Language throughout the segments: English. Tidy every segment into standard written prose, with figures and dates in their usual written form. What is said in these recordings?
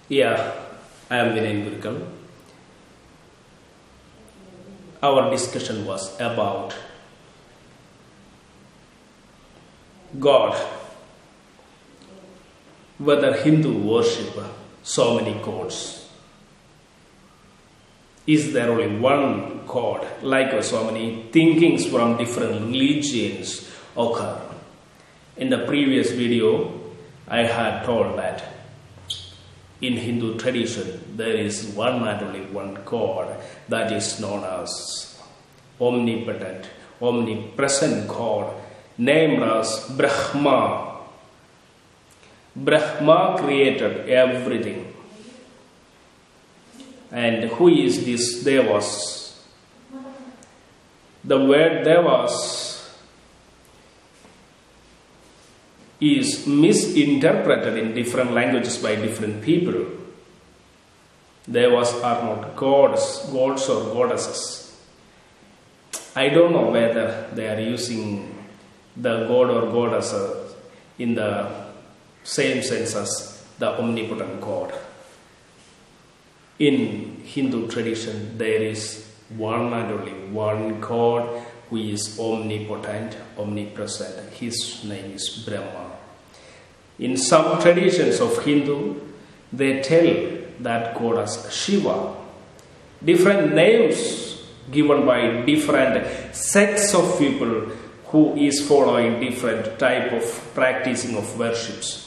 Yeah, I am Vinayan gurukkal. Our discussion was about God, whether Hindu worship so many gods. Is there only one God? Likewise, so many thinkings from different religions occur. In the previous video, I had told that in Hindu tradition, there is one and only one God that is known as omnipotent, omnipresent God, named as Brahma. Brahma created everything. And who is this Devas? The word Devas is misinterpreted in different languages by different people. Devas are not gods or goddesses. I don't know whether they are using the god or goddess in the same sense as the omnipotent God. In Hindu tradition, there is one and only one God who is omnipotent, omnipresent. His name is Brahma. In some traditions of Hindu, they tell that God as Shiva. Different names given by different sects of people who is following different type of practicing of worships.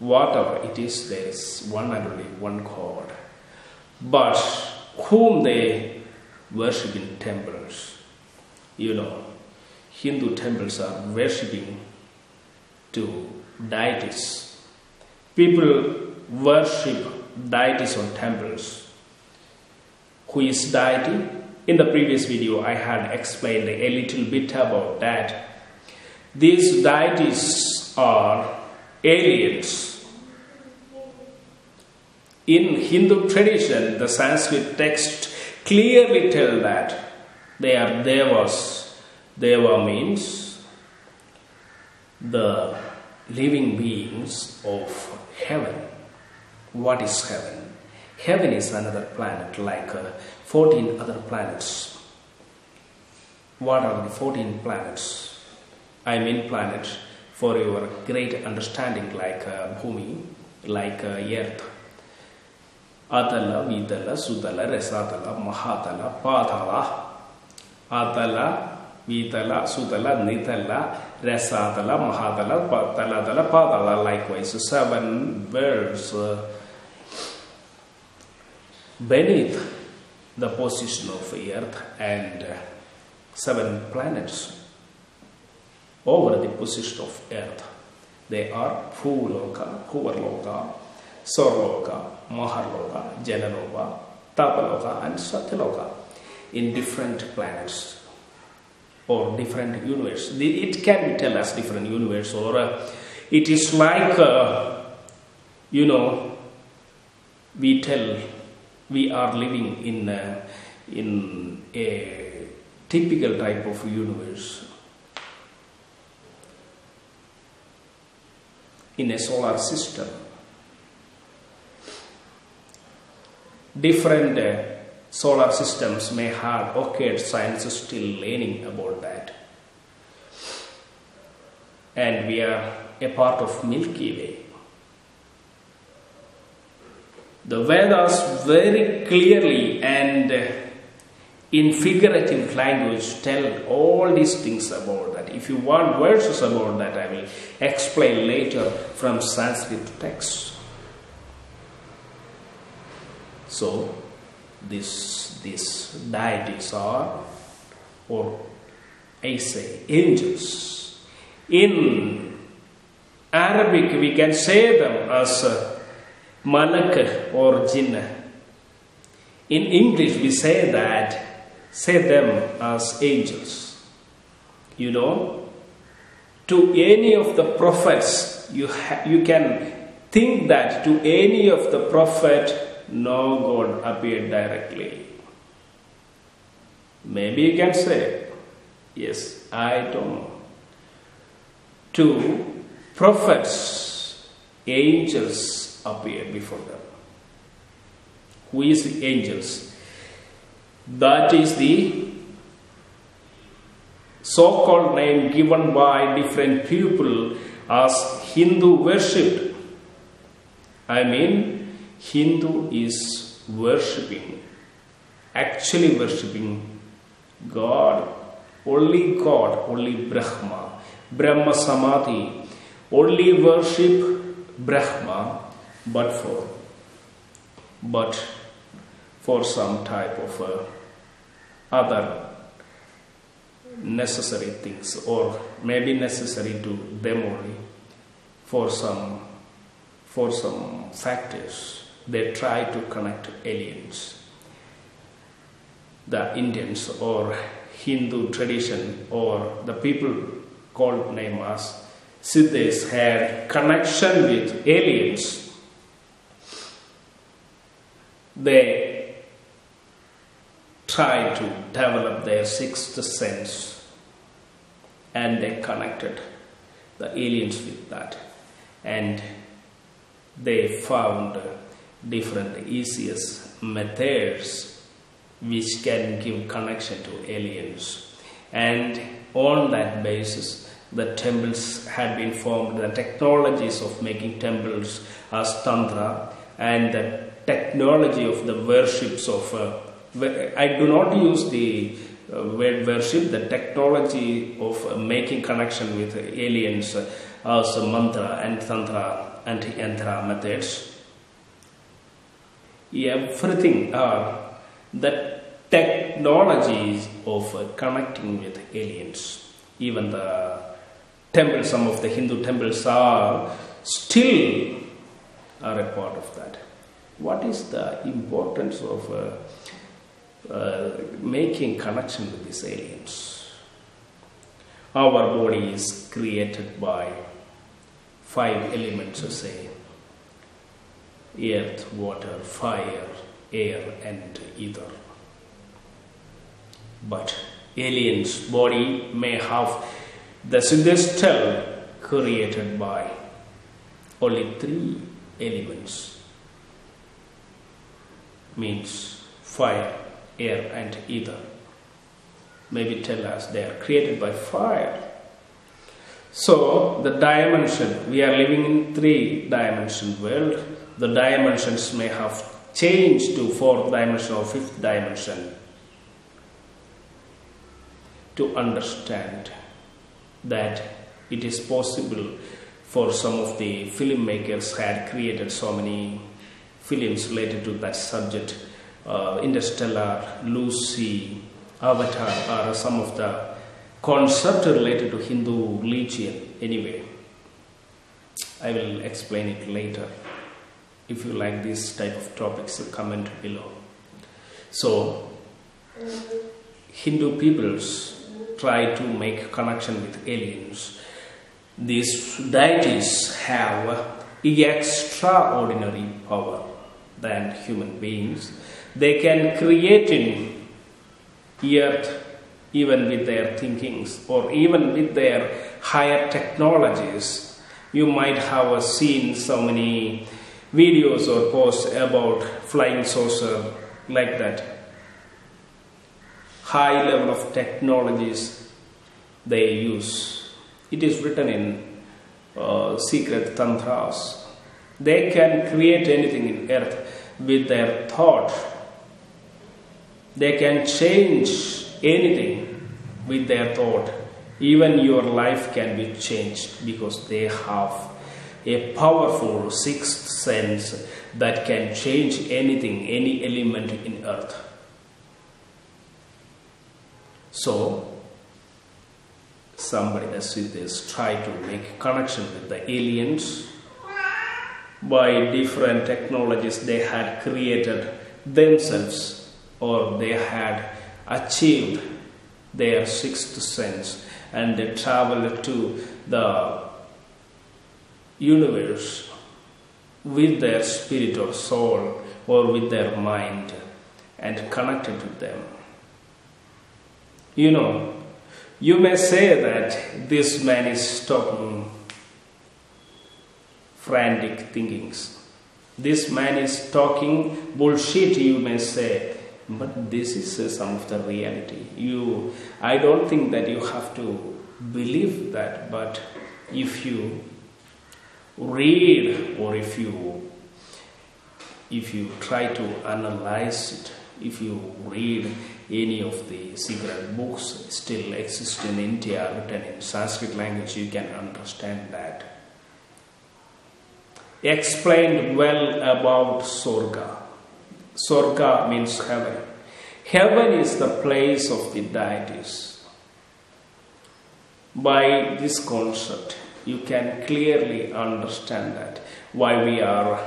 Whatever it is, there is one and only one God. But whom they worship in temples. You know, Hindu temples are worshipping to deities. People worship deities on temples. Who is deity? In the previous video, I had explained a little bit about that. These deities are aliens. In Hindu tradition, the Sanskrit text clearly tell that they are Devas. Deva means the living beings of heaven. What is heaven? Heaven is another planet like 14 other planets. What are the 14 planets? I mean planet for your great understanding like Bhumi, like Earth. Atala, Vitala, Sutala, Resatala, Mahatala, Patala. Atala, Vitala, Sutala, Nitala, Resatala, Mahatala, Patala, Patala. Likewise, 7 worlds beneath the position of Earth and 7 planets over the position of Earth. They are Bhuloka, Bhuvarloka, Sorloka, Maharloka, Janaloka, Tapaloka and Satyaloka in different planets or different universe. It can be tell us different universe or it is like, you know, we tell we are living in a typical type of universe. In a solar system. Different solar systems may have occurred, science is still learning about that. And we are a part of Milky Way. The Vedas very clearly and in figurative language tell all these things about that. If you want verses about that, I will explain later from Sanskrit text. So, these deities are, or I say, angels. In Arabic, we can say them as malak or jinn. In English, we say them as angels. You know, to any of the prophets, you can think that to any of the prophet, no God appeared directly. Maybe you can say, yes, I don't know. To prophets, angels appeared before them. Who is the angels? That is the so-called name given by different people as Hindu worshipped. I mean, Hindu is worshipping, actually worshipping God, only Brahma, Brahma Samadhi, only worship Brahma, but for some type of other necessary things, or maybe necessary to them only, for some factors. They try to connect aliens. The Indians or Hindu tradition or the people called name as Siddhis had connection with aliens. They tried to develop their sixth sense and they connected the aliens with that, and they found different easiest methods which can give connection to aliens, and on that basis the temples had been formed. The technologies of making temples as Tantra and the technology of the worships of I do not use the word worship, the technology of making connection with aliens as mantra and Tantra and Yantra methods. Everything are the technologies of connecting with aliens. Even the temples, some of the Hindu temples are still are a part of that. What is the importance of making connection with these aliens? Our body is created by 5 elements, say earth, water, fire, air and ether. But aliens' body may have the celestial created by only 3 elements, means fire, air and ether. Maybe tell us they are created by fire. So the dimension, we are living in 3-dimension world. The dimensions may have changed to 4th dimension or 5th dimension. To understand that it is possible for some of the filmmakers had created so many films related to that subject, Interstellar, Lucy, Avatar are some of the concepts related to Hindu religion. Anyway, I will explain it later. If you like this type of topics, comment below. So, Hindu peoples try to make connection with aliens. These deities have extraordinary power than human beings. They can create in earth even with their thinkings or even with their higher technologies. You might have seen so many videos or posts about flying saucer like that. High level of technologies they use. It is written in secret tantras. They can create anything in earth with their thought. They can change anything with their thought. Even your life can be changed because they have a powerful 6th sense that can change anything, any element in earth. So, somebody that sees this try to make connection with the aliens by different technologies they had created themselves, or they had achieved their 6th sense, and they traveled to the universe with their spirit or soul or with their mind and connected to them. You know, you may say that this man is talking frantic thinkings. This man is talking bullshit, you may say, but this is some of the reality. I don't think that you have to believe that, but if you read, or if you try to analyze it, if you read any of the secret books still exist in India written in Sanskrit language, you can understand that. Explained well about Sorga. Sorga means heaven. Heaven is the place of the deities. By this concept, you can clearly understand that why we are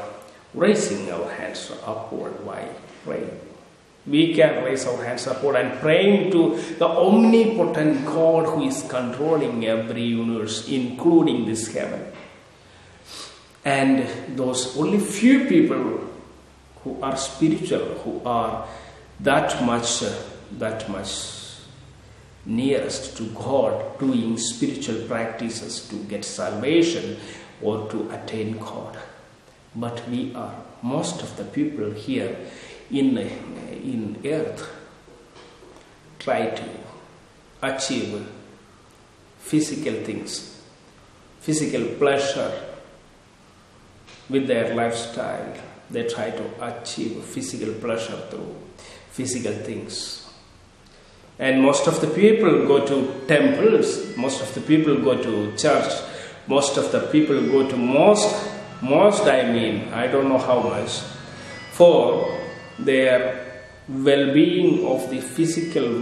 raising our hands upward, why praying. We can raise our hands upward and praying to the omnipotent God who is controlling every universe, including this heaven. And those only few people who are spiritual, who are that much nearest to God, doing spiritual practices to get salvation or to attain God. But we are, most of the people here in earth, try to achieve physical things, physical pleasure with their lifestyle. They try to achieve physical pleasure through physical things. And most of the people go to temples, most of the people go to church, most of the people go to mosque, I don't know how much, for their well-being of the physical